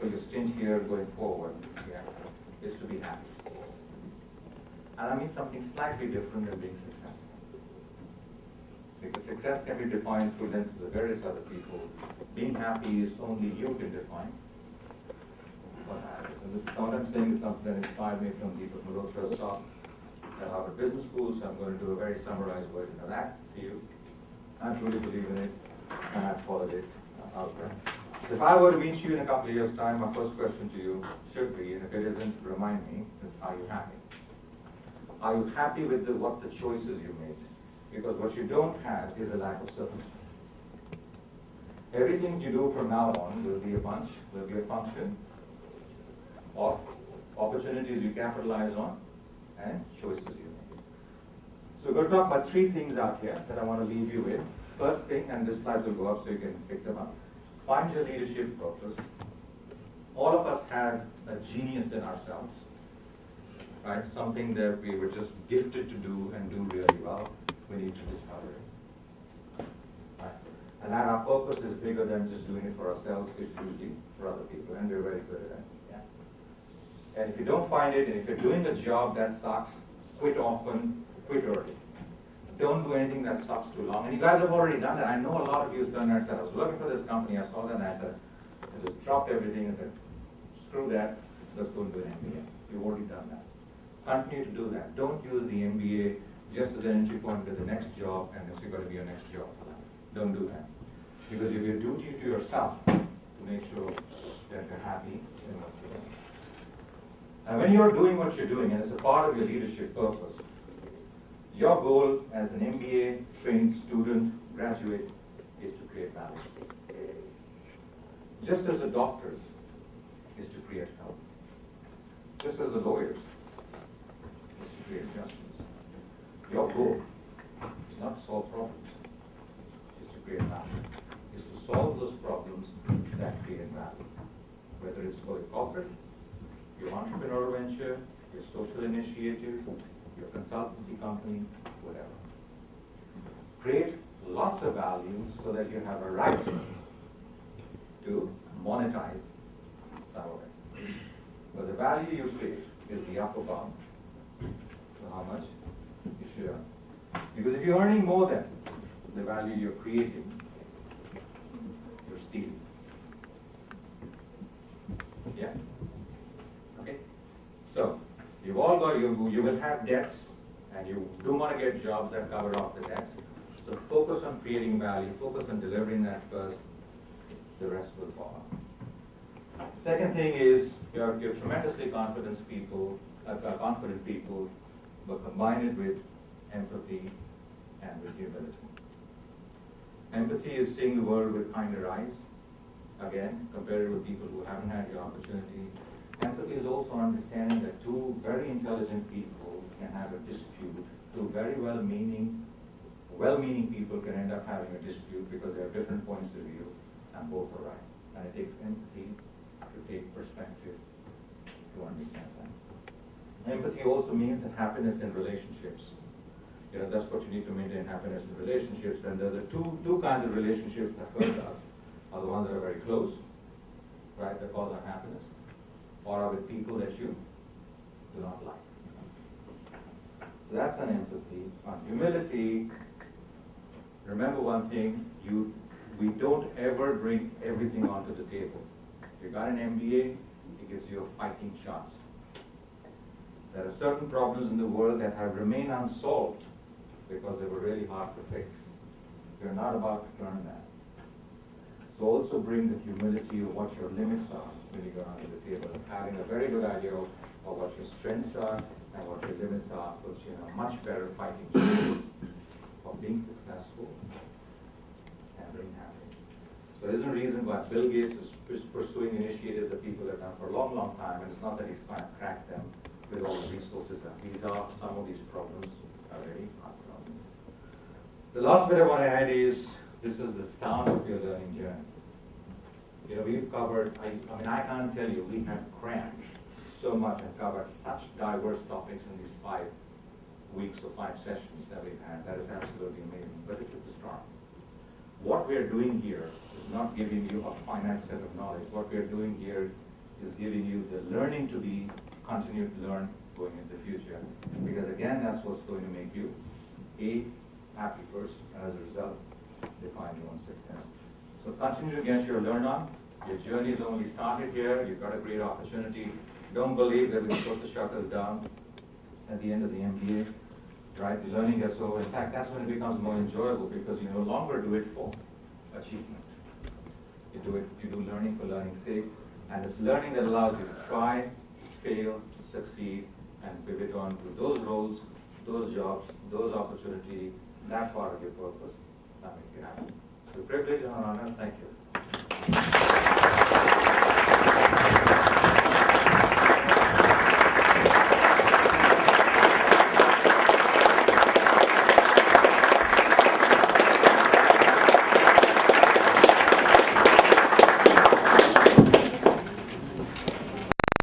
for your stint here going forward, yeah, is to be happy. And that means something slightly different than being successful. Because success can be defined through lenses of various other people. Being happy is only you can define what happens. And this is what I'm saying is something that inspired me from Deepak Malhotra's talk at Harvard Business School, so I'm going to do a very summarized version of that for you. I truly believe in it, and I've followed it out there. So if I were to meet you in a couple of years' time, my first question to you should be, and if it isn't, remind me, is are you happy? Are you happy with what the choices you made? Because what you don't have is a lack of circumstances. Everything you do from now on will be a function of opportunities you capitalize on and choices you make. So we're going to talk about three things out here that I want to leave you with. First thing, and this slide will go up so you can pick them up. Find your leadership purpose. All of us have a genius in ourselves, right? Something that we were just gifted to do and do really well. We need to discover it. Right? And that our purpose is bigger than just doing it for ourselves, it's usually for other people, and we're very good at that. Yeah? And if you don't find it, and if you're doing a job that sucks, quit often, quit early. Don't do anything that sucks too long. And you guys have already done that. I know a lot of you have done that. I said, I was working for this company, I saw that, and I said, I just dropped everything and said, screw that, let's go and do an MBA. You've already done that. Continue to do that. Don't use the MBA just as an entry point to the next job, and it's going to be your next job. Don't do that. Because you have a duty to yourself to make sure that you're happy in what you're doing. And when you're doing what you're doing, and it's a part of your leadership purpose, your goal as an MBA trained student, graduate, is to create value. Just as the doctors is to create health. Just as the lawyers is to create justice. Your goal is not to solve problems, it's to create value. It's to solve those problems that create value. Whether it's for the corporate, your entrepreneurial venture, your social initiative, your consultancy company, whatever. Create lots of value so that you have a right to monetize some of it. But the value you create is the upper bound to how much you should earn. Because if you're earning more than the value you're creating, you're stealing. Yeah? Okay? So, you've all got, you will have debts, and you do want to get jobs that cover off the debts. So focus on creating value, focus on delivering that first, the rest will follow. Second thing is, you're tremendously confident people, but combine it with empathy and with humility. Empathy is seeing the world with kinder eyes. Again, compared with people who haven't had the opportunity. Empathy is also understanding that two very intelligent people can have a dispute. Two very well-meaning people can end up having a dispute because they have different points of view, and both are right. And it takes empathy to take perspective to understand that. Empathy also means that happiness in relationships. That's what you need to maintain happiness in relationships. And the two kinds of relationships that hurt us are the ones that are very close, right, that cause unhappiness, or are with people that you do not like. So that's an empathy. On humility, remember one thing, we don't ever bring everything onto the table. If you got an MBA, it gives you a fighting chance. There are certain problems in the world that have remained unsolved because they were really hard to fix. You're not about to learn that. So also bring the humility of what your limits are when you go onto the table. Having a very good idea of what your strengths are and what your limits are puts you in a much better fighting chance of being successful and being happy. So there isn't a reason why Bill Gates is pursuing initiatives that people have done for a long, long time, and it's not that he's trying to crack them with all the resources that these are. Some of these problems are very hard problems. The last bit I want to add is, this is the sound of your learning journey. We've covered, I can't tell you, we have crammed so much and covered such diverse topics in these 5 weeks or 5 sessions that we've had. That is absolutely amazing. But this is the start. What we are doing here is not giving you a finite set of knowledge. What we are doing here is giving you the learning to continue to learn going into the future. Because again, that's what's going to make you a happy person, and as a result, define your own success. So continue to get your learn on. Your journey is only started here. You've got a great opportunity. Don't believe that we put the shutters down at the end of the MBA, right? The learning gets over. In fact, that's when it becomes more enjoyable because you no longer do it for achievement. You do learning for learning's sake, and it's learning that allows you to try, fail, succeed, and pivot on to those roles, those jobs, those opportunities, that part of your purpose that make you happy. So privilege and honor, thank you.